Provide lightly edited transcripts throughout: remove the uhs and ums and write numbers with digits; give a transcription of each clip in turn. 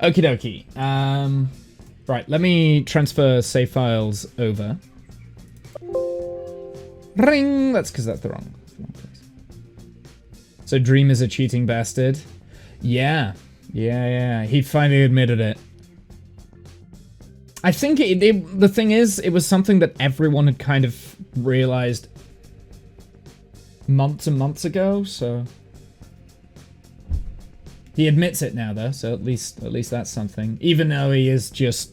Okie dokie. Right, let me transfer save files over. Ring! That's because that's the wrong place. So Dream is a cheating bastard. Yeah. He finally admitted it. I think the thing is, it was something that everyone had kind of realized months and months ago, so... He admits it now, though, so at least that's something. Even though he is just...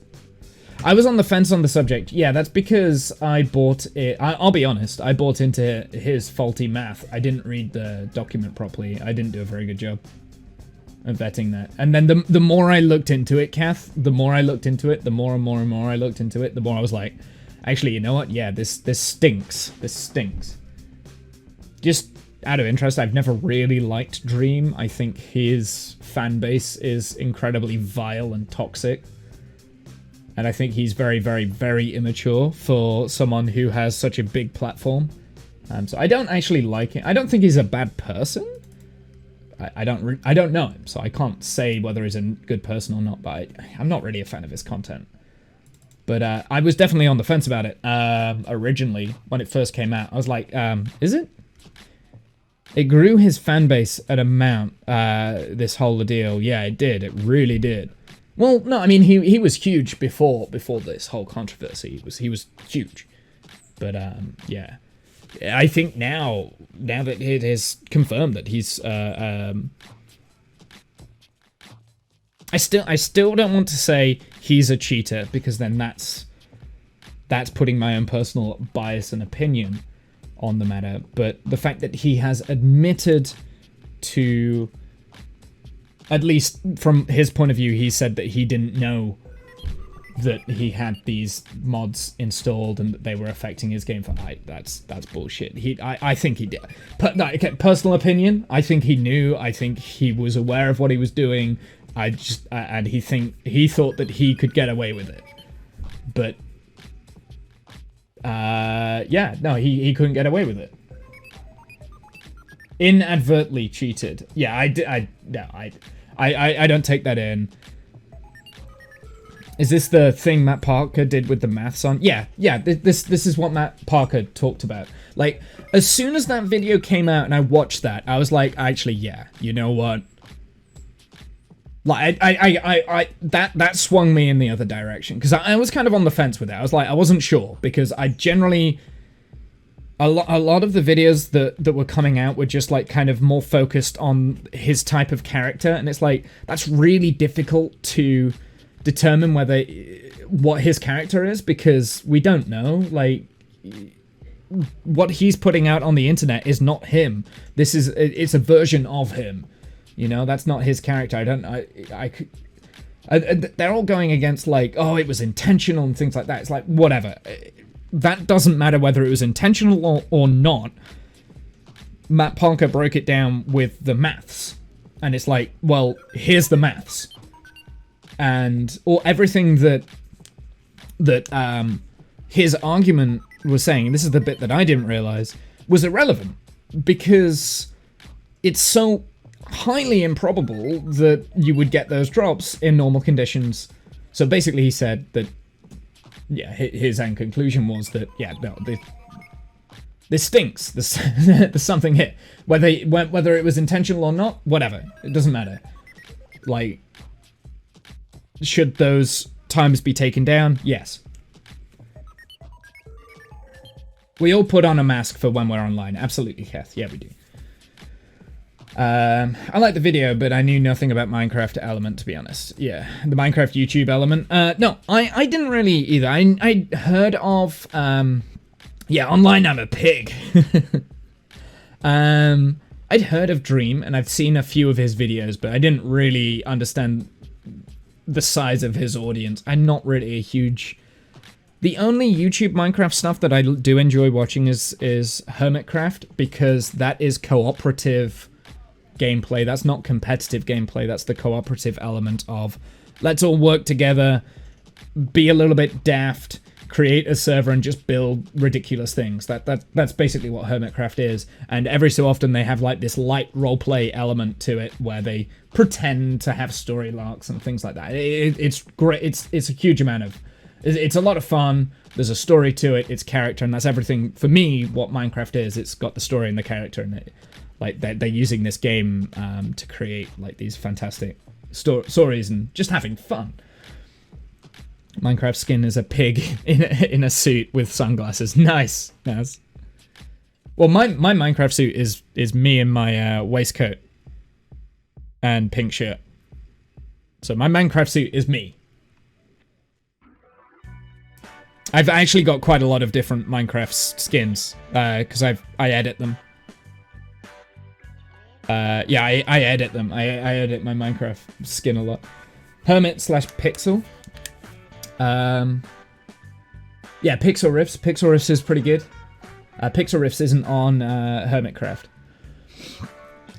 I was on the fence on the subject. Yeah, that's because I bought it... I'll be honest, I bought into his faulty math. I didn't read the document properly. I didn't do a very good job of vetting that. And then the more I looked into it, Kath, the more I looked into it, the more and more and more I looked into it, the more I was like, actually, you know what? Yeah, this stinks. This stinks. Just out of interest, I've never really liked Dream. I think his fan base is incredibly vile and toxic. And I think he's very, very, very immature for someone who has such a big platform. So I don't actually like him. I don't think he's a bad person. I don't know him, so I can't say whether he's a good person or not, but I'm not really a fan of his content. But I was definitely on the fence about it originally when it first came out. I was like, is it? It grew his fan base at a mount, this whole deal. Yeah, it did. It really did. Well, no, I mean, he was huge before this whole controversy. He was huge. But, yeah. I think now that it is confirmed that he's, I still don't want to say he's a cheater, because then that's putting my own personal bias and opinion on the matter. But the fact that he has admitted to, at least from his point of view, he said that he didn't know that he had these mods installed and that they were affecting his game. That's bullshit. I think he did. Personal opinion, I think he knew. I think he was aware of what he was doing. And he thought that he could get away with it. But yeah, no, he couldn't get away with it. Inadvertently cheated. Yeah, I don't take that in. Is this the thing Matt Parker did with the maths on? Yeah, this is what Matt Parker talked about. Like, as soon as that video came out and I watched that, I was like, actually, yeah, you know what? Like, that swung me in the other direction, because I was kind of on the fence with it. I was like, I wasn't sure, because I generally... A lot of the videos that were coming out were just, like, kind of more focused on his type of character, and it's like, that's really difficult to determine what his character is, because we don't know. Like, what he's putting out on the internet is not him. It's a version of him. You know, that's not his character. They're all going against, like, oh, it was intentional and things like that. It's like, whatever. That doesn't matter whether it was intentional or not. Matt Parker broke it down with the maths. And it's like, well, here's the maths. Or everything that his argument was saying, and this is the bit that I didn't realize, was irrelevant. Because it's so highly improbable that you would get those drops in normal conditions. So basically he said that, yeah, his end conclusion was that, yeah, no, this stinks. There's something here. Whether it was intentional or not, whatever. It doesn't matter. Like, should those times be taken down? Yes. We all put on a mask for when we're online. Absolutely, Kath. Yeah, we do. I like the video, but I knew nothing about Minecraft element, to be honest. Yeah, the Minecraft YouTube element. No, I didn't really either. I heard of, yeah, online I'm a pig. I'd heard of Dream, and I've seen a few of his videos, but I didn't really understand the size of his audience. I'm not really a huge... The only YouTube Minecraft stuff that I do enjoy watching is Hermitcraft, because that is cooperative gameplay. That's not competitive gameplay. That's the cooperative element of let's all work together, be a little bit daft, create a server and just build ridiculous things. That's basically what Hermitcraft is. And every so often they have like this light roleplay element to it where they pretend to have story arcs and things like that. It's great. It's a huge amount of... It's a lot of fun. There's a story to it. It's character, and that's everything for me. What Minecraft is, it's got the story and the character in it. Like they're using this game to create like these fantastic stories and just having fun. Minecraft skin is a pig in a suit with sunglasses. Nice. Nice. Well, my Minecraft suit is me in my waistcoat and pink shirt. So my Minecraft suit is me. I've actually got quite a lot of different Minecraft skins because I edit them. Yeah, I edit them. I edit my Minecraft skin a lot. Hermit/Pixel. Yeah, Pixel Riffs. Pixel Riffs is pretty good. Pixel Riffs isn't on Hermitcraft,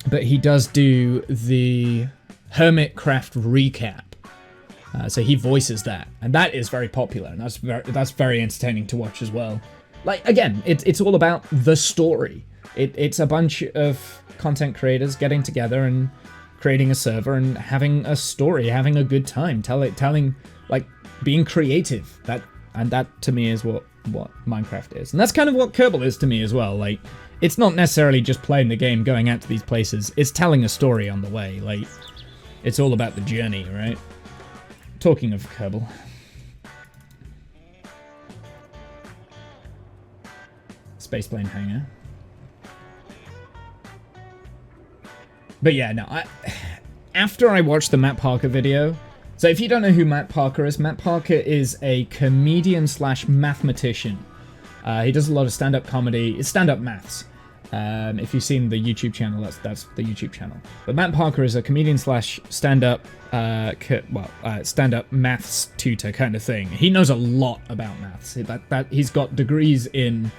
but he does do the Hermitcraft recap. So he voices that, and that is very popular, and that's very entertaining to watch as well. Like, again, it's all about the story. It's a bunch of content creators getting together and creating a server and having a story, having a good time, telling like being creative. That to me is what Minecraft is, and that's kind of what Kerbal is to me as well. Like, it's not necessarily just playing the game, going out to these places. It's telling a story on the way. Like, it's all about the journey, right? Talking of Kerbal. Spaceplane hangar. But yeah, no, after I watched the Matt Parker video, so if you don't know who Matt Parker is a comedian/mathematician. He does a lot of stand-up comedy. It's stand-up maths. If you've seen the YouTube channel, that's the YouTube channel. But Matt Parker is a comedian/stand-up, stand-up maths tutor kind of thing. He knows a lot about maths. He's got degrees in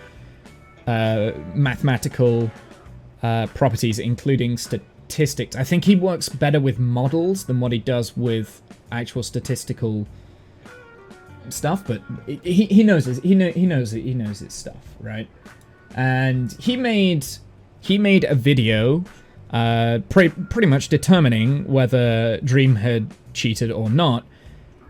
mathematical properties, including statistics. I think he works better with models than what he does with actual statistical stuff. But he knows his, he knows his stuff, right? And he made a video pretty much determining whether Dream had cheated or not.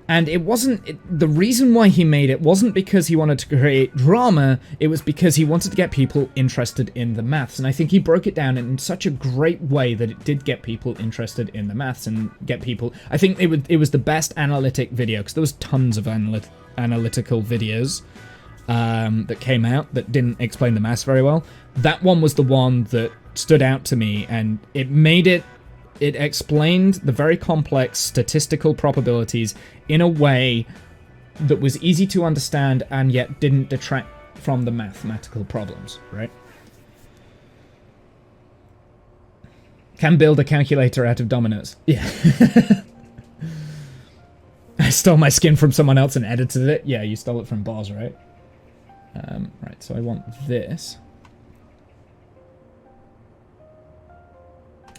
And it wasn't... the reason why he made it wasn't because he wanted to create drama, it was because he wanted to get people interested in the maths. And I think he broke it down in such a great way that it did get people interested in the maths and get people... I think it was the best analytic video, because there was tons of analytical videos that came out that didn't explain the maths very well. That one was the one that stood out to me, and it made it... It explained the very complex statistical probabilities in a way that was easy to understand and yet didn't detract from the mathematical problems, right? Can build a calculator out of dominoes. Yeah. I stole my skin from someone else and edited it. Yeah, you stole it from Boz, right? Right, so I want this.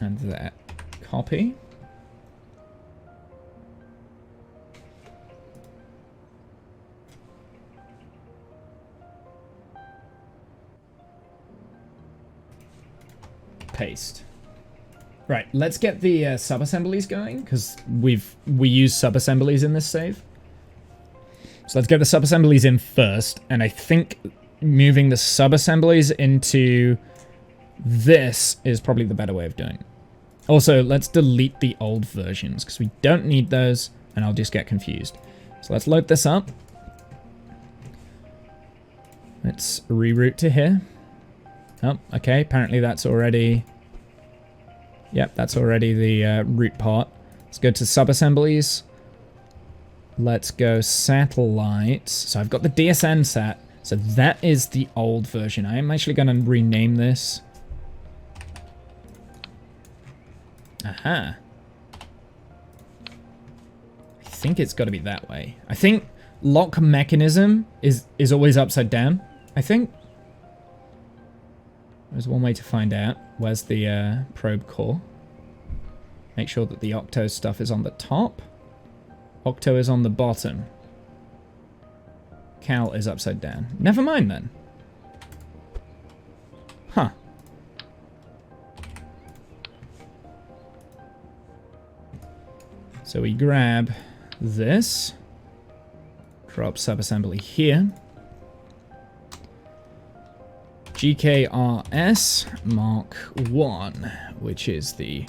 And that. Copy. Paste. Right, let's get the sub-assemblies going, because we use sub-assemblies in this save. So let's get the sub-assemblies in first, and I think moving the sub-assemblies into this is probably the better way of doing it. Also, let's delete the old versions, because we don't need those, and I'll just get confused. So let's load this up. Let's reroute to here. Oh, okay, apparently that's already... Yep, that's already the root part. Let's go to sub-assemblies. Let's go satellites. So I've got the DSN set. So that is the old version. I am actually going to rename this. Aha. I think it's got to be that way. I think lock mechanism is always upside down, I think. There's one way to find out. Where's the probe core? Make sure that the octo stuff is on the top. Octo is on the bottom. Cal is upside down. Never mind then. Huh. So we grab this. Drop subassembly here. GKRS Mark 1, which is the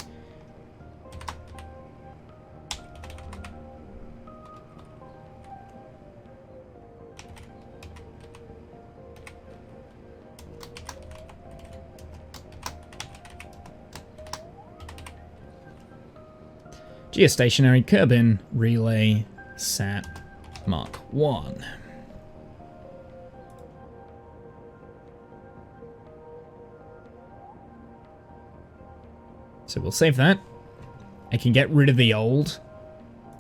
geostationary Kerbin Relay SAT Mark 1. So we'll save that. I can get rid of the old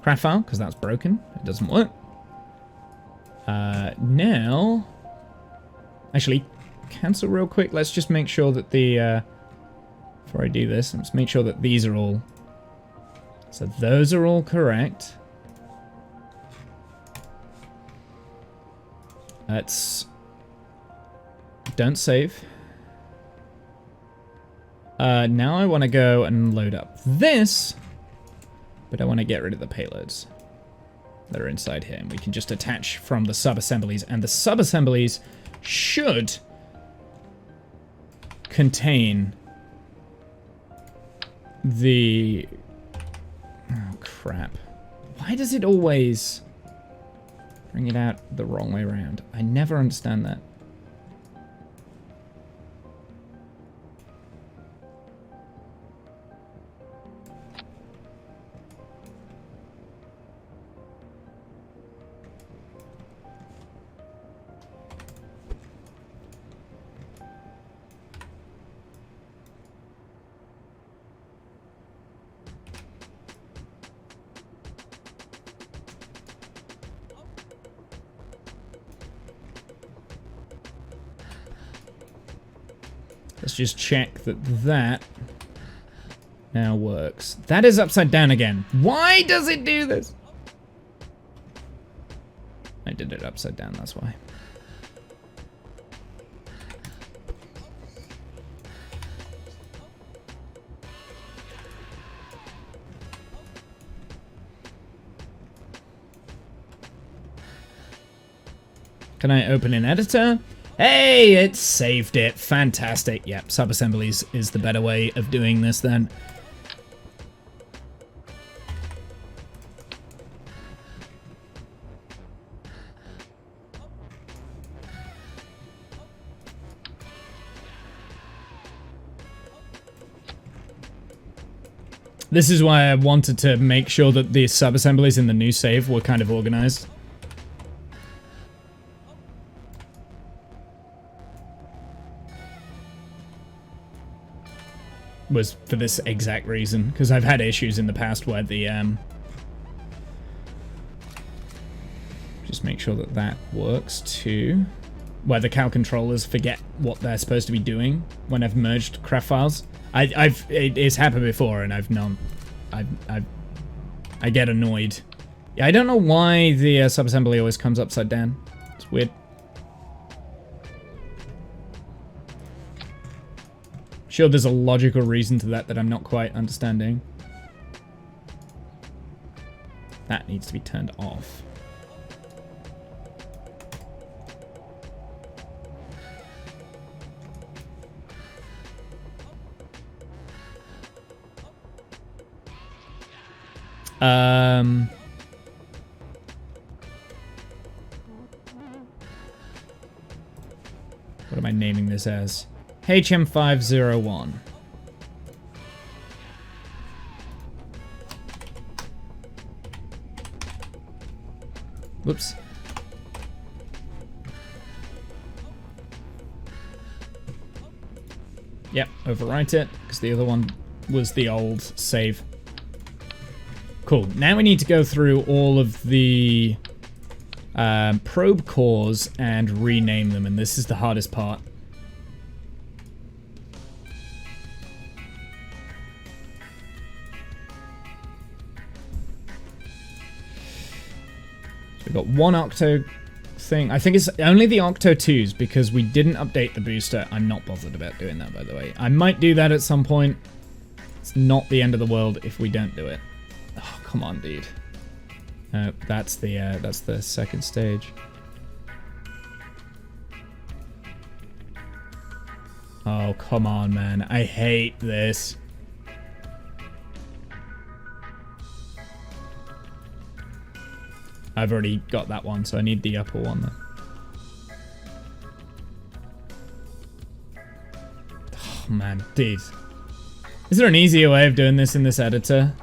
craft file because that's broken. It doesn't work. Now, actually, cancel real quick. Let's just make sure that the, before I do this, let's make sure that these are all, so those are all correct. Let's, don't save. Now I want to go and load up this, but I want to get rid of the payloads that are inside here. And we can just attach from the sub-assemblies, and the sub-assemblies should contain the... Oh, crap. Why does it always bring it out the wrong way around? I never understand that. Let's just check that that now works. That is upside down again. Why does it do this? I did it upside down, that's why. Can I open an editor? Hey, it saved it. Fantastic. Yep, sub-assemblies is the better way of doing this then. This is why I wanted to make sure that the sub-assemblies in the new save were kind of organized. Was for this exact reason, because I've had issues in the past where the just make sure that that works too, where the Cal controllers forget what they're supposed to be doing when I've merged craft files. It's happened before, and I get annoyed. Yeah, I don't know why the subassembly always comes upside down. It's weird. Sure, there's a logical reason to that I'm not quite understanding. That needs to be turned off. What am I naming this as? HM501. Whoops. Yep, overwrite it, because the other one was the old save. Cool. Now we need to go through all of the probe cores and rename them, and this is the hardest part. We've got one octo thing. I think it's only the Octo 2s because we didn't update the booster. I'm not bothered about doing that, by the way. I might do that at some point. It's not the end of the world if we don't do it. Oh, come on, dude. That's the second stage. Oh, come on, man. I hate this. I've already got that one, so I need the upper one then. Oh, man. Dude. Is there an easier way of doing this in this editor?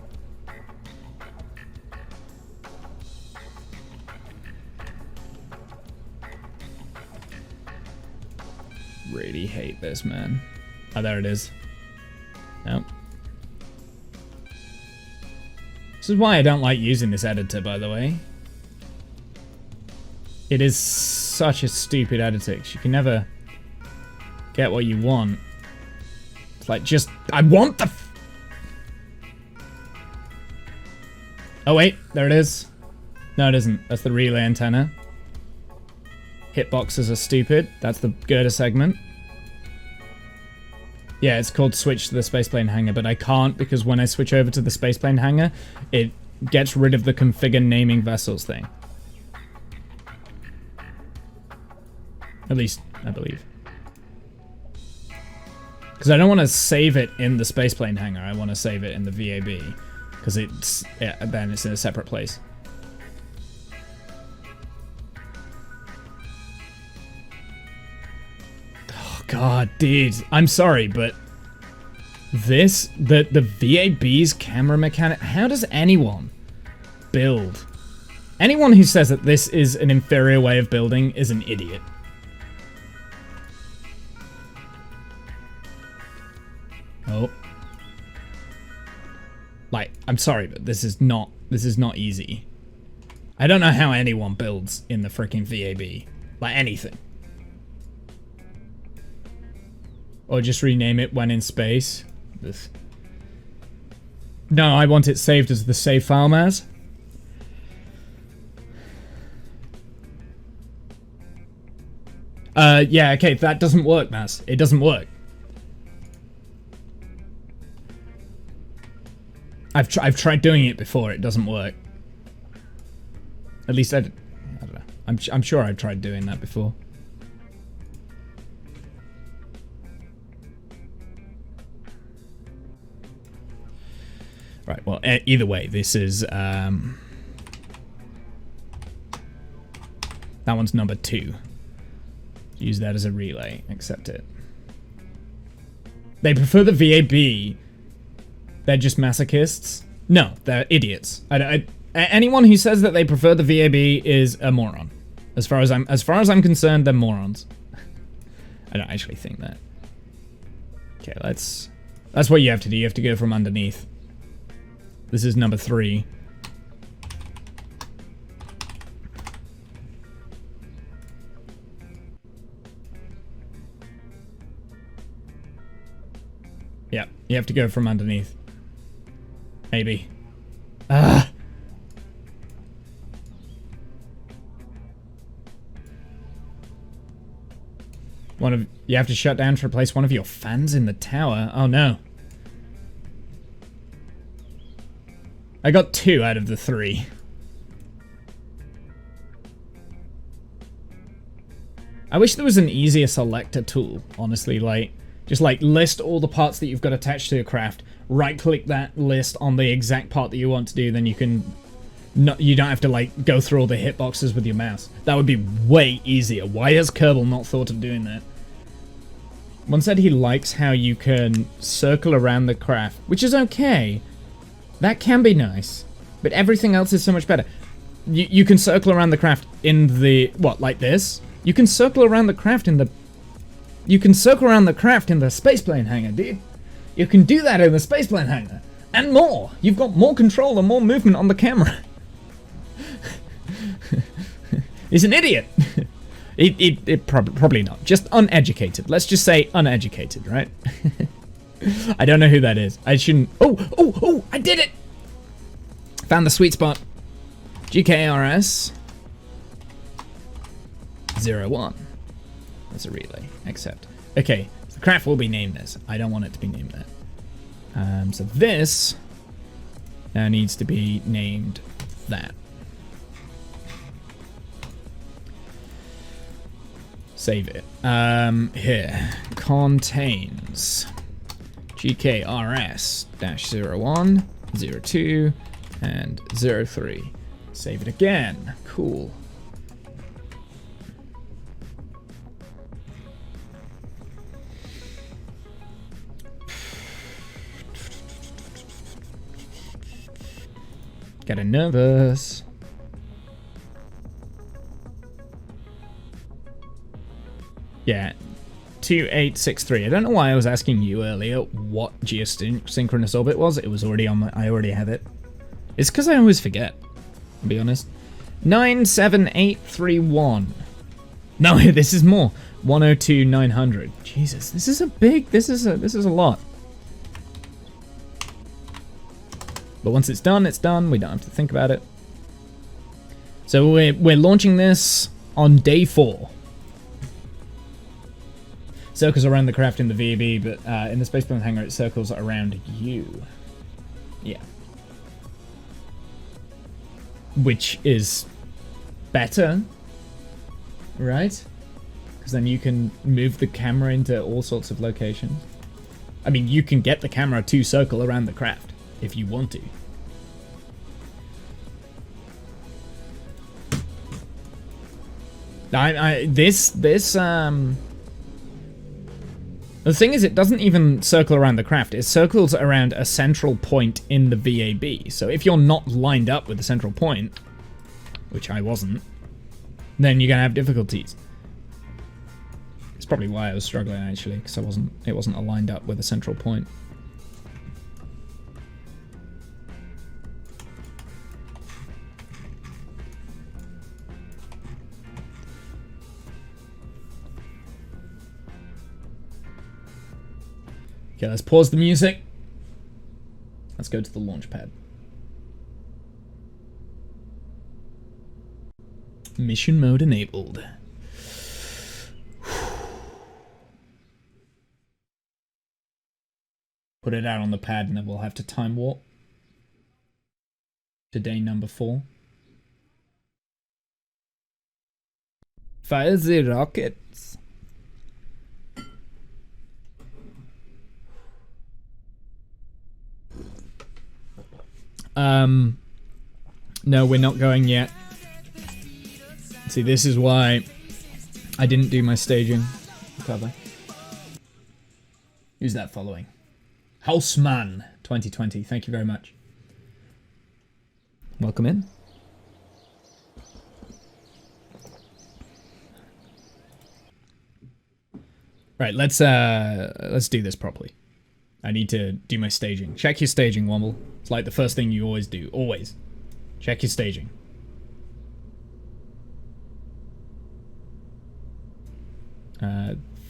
Really hate this, man. Oh, there it is. Nope. This is why I don't like using this editor, by the way. It is such a stupid editor. You can never get what you want. It's like, just, I want the... Oh, wait, there it is. No, it isn't. That's the relay antenna. Hitboxes are stupid. That's the girder segment. Yeah, it's called switch to the spaceplane hangar, but I can't because when I switch over to the spaceplane hangar, it gets rid of the configure naming vessels thing. At least, I believe. Because I don't want to save it in the spaceplane hangar. I want to save it in the VAB. Because it's, yeah, then it's in a separate place. Oh, God, dude. I'm sorry, but this, the VAB's camera mechanic, how does anyone build? Anyone who says that this is an inferior way of building is an idiot. Oh. Like, I'm sorry, but this is not easy. I don't know how anyone builds in the freaking VAB. Like, anything. Or just rename it when in space. This. No, I want it saved as the save file as. Yeah, okay, that doesn't work, Maz. It doesn't work. I've tried doing it before. It doesn't work. At least I don't know. I'm sure I've tried doing that before. Right. Well, either way, this is that one's number 2. Use that as a relay. Accept it. They prefer the VAB. They're just masochists? No, they're idiots. Anyone who says that they prefer the VAB is a moron. As far as I'm concerned, they're morons. I don't actually think that. Okay, that's what you have to do. You have to go from underneath. This is number 3. Yeah, you have to go from underneath. Maybe. Ah. You have to shut down to replace one of your fans in the tower. Oh no. I got 2 out of the 3. I wish there was an easier selector tool, honestly, like just like list all the parts that you've got attached to your craft. Right-click that list on the exact part that you want to do, then you can... you don't have to, like, go through all the hitboxes with your mouse. That would be way easier. Why has Kerbal not thought of doing that? One said he likes how you can circle around the craft, which is okay. That can be nice, but everything else is so much better. You can circle around the craft in the... What, like this? You can circle around the craft in the... You can circle around the craft in the spaceplane hangar, dude. You can do that in the spaceplane hangar. And more. You've got more control and more movement on the camera. He's an idiot. Probably not. Just uneducated. Let's just say uneducated, right? I don't know who that is. I shouldn't... Oh! I did it! Found the sweet spot. GKRS. 01. That's a relay. Accept. Okay, so the craft will be named this. I don't want it to be named that. So this now needs to be named that. Save it. Here. Contains GKRS-01, 02, and 03. Save it again. Cool. Getting nervous. Yeah, 2863. I don't know why I was asking you earlier what geosynchronous orbit was. It was already on my... I already have it. It's because I always forget, to be honest. 97831. No, this is more. 102,900. Jesus, this is a big... This is a lot. But once it's done, it's done. We don't have to think about it. So we're launching this on day 4. Circles around the craft in the VB, but in the Spaceplane hangar, it circles around you. Yeah. Which is better, right? Because then you can move the camera into all sorts of locations. I mean, you can get the camera to circle around the craft if you want to. The thing is, it doesn't even circle around the craft. It circles around a central point in the VAB. So if you're not lined up with the central point, which I wasn't, then you're gonna have difficulties. It's probably why I was struggling, actually, because it wasn't aligned up with a central point. Okay, let's pause the music. Let's go to the launch pad. Mission mode enabled. Put it out on the pad and then we'll have to time warp to day number 4. Fire the rockets. No, we're not going yet. See, this is why I didn't do my staging cover. Who's that following? Houseman 2020, thank you very much. Welcome in. Right, let's do this properly. I need to do my staging. Check your staging, Womble. It's like the first thing you always do. Always. Check your staging.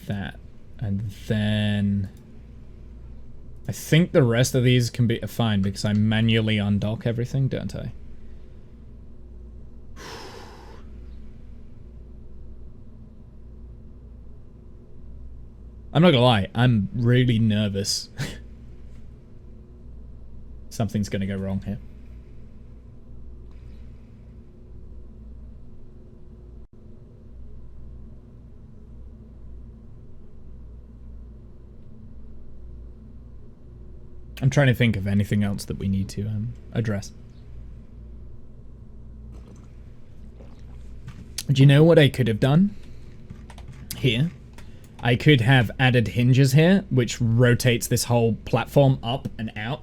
That. And then... I think the rest of these can be fine because I manually undock everything, don't I? I'm not gonna lie, I'm really nervous. Something's gonna go wrong here. I'm trying to think of anything else that we need to address. Do you know what I could have done here? I could have added hinges here, which rotates this whole platform up and out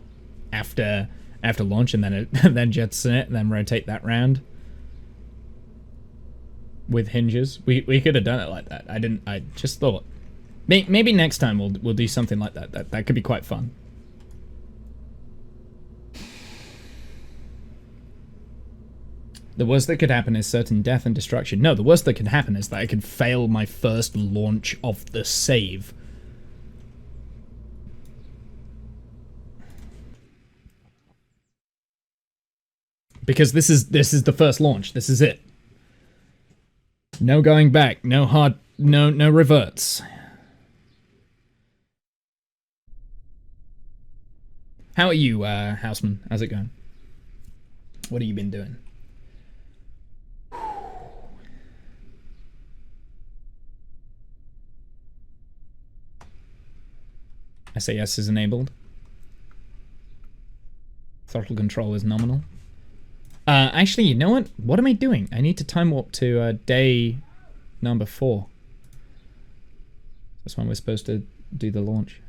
after launch, and then then jettison it, and then rotate that round with hinges. We could have done it like that. I just thought maybe next time we'll do something like that. That could be quite fun. The worst that could happen is certain death and destruction. No, the worst that could happen is that I could fail my first launch of the save. Because this is the first launch. This is it. No going back. No hard. No reverts. How are you, Houseman? How's it going? What have you been doing? SAS is enabled. Throttle control is nominal. Actually, you know what? What am I doing? I need to time warp to day number 4. That's when we're supposed to do the launch.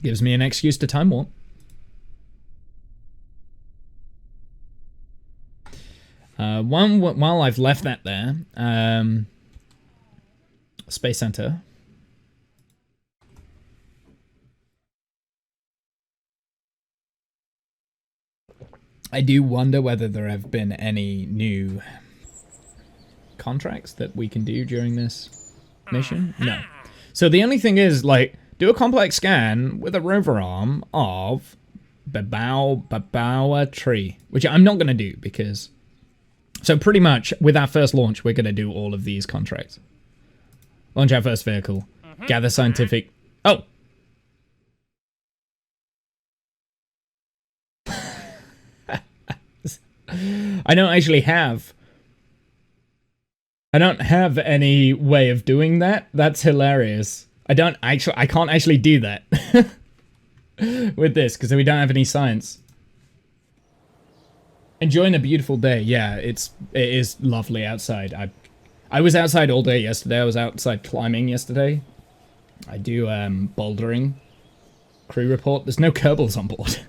Gives me an excuse to time warp. While I've left that there, Space Center. I do wonder whether there have been any new contracts that we can do during this mission. No. So the only thing is, like, do a complex scan with a rover arm of Babawa tree, which I'm not going to do because... So pretty much, with our first launch, we're going to do all of these contracts. Launch our first vehicle. Gather scientific... Oh! I don't actually have... I don't have any way of doing that. That's hilarious. I can't actually do that with this because we don't have any science. Enjoying a beautiful day. Yeah, it is lovely outside. I was outside all day yesterday. I was outside climbing yesterday. I do bouldering. Crew report. There's no Kerbals on board.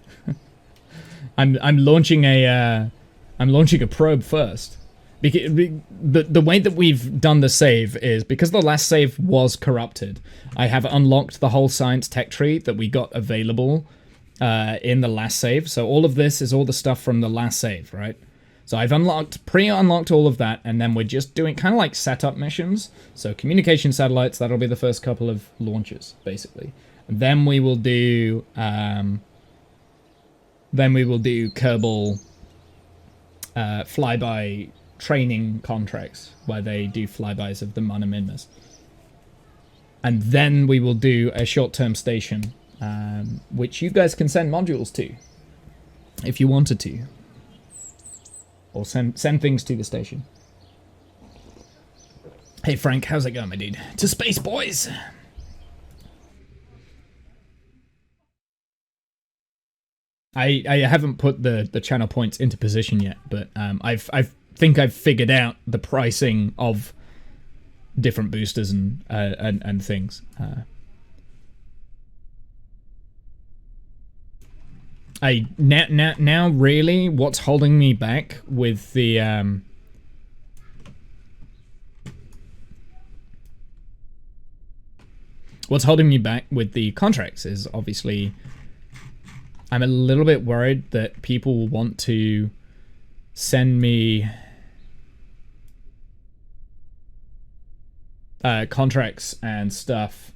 I'm launching a probe first. Because the way that we've done the save is because the last save was corrupted. I have unlocked the whole science tech tree that we got available in the last save. So all of this is all the stuff from the last save, right? So I've pre-unlocked all of that, and then we're just doing kind of like setup missions. So communication satellites, that'll be the first couple of launches, basically. And then we will do Kerbal flyby training contracts where they do flybys of the Monominmas. And then we will do a short-term station, which you guys can send modules to, if you wanted to. Or send things to the station. Hey Frank, how's it going, my dude? To space, boys! I haven't put the channel points into position yet, but I think I've figured out the pricing of different boosters and things. Now really what's holding me back with the contracts is obviously I'm a little bit worried that people will want to send me contracts and stuff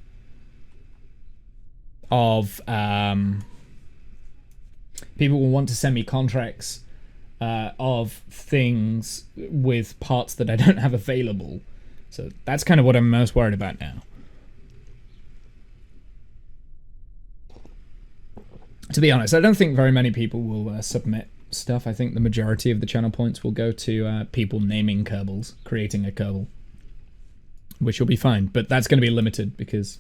of people will want to send me contracts of things with parts that I don't have available. So that's kind of what I'm most worried about now. To be honest, I don't think very many people will submit stuff. I think the majority of the channel points will go to people naming Kerbals, creating a Kerbal, which will be fine. But that's going to be limited because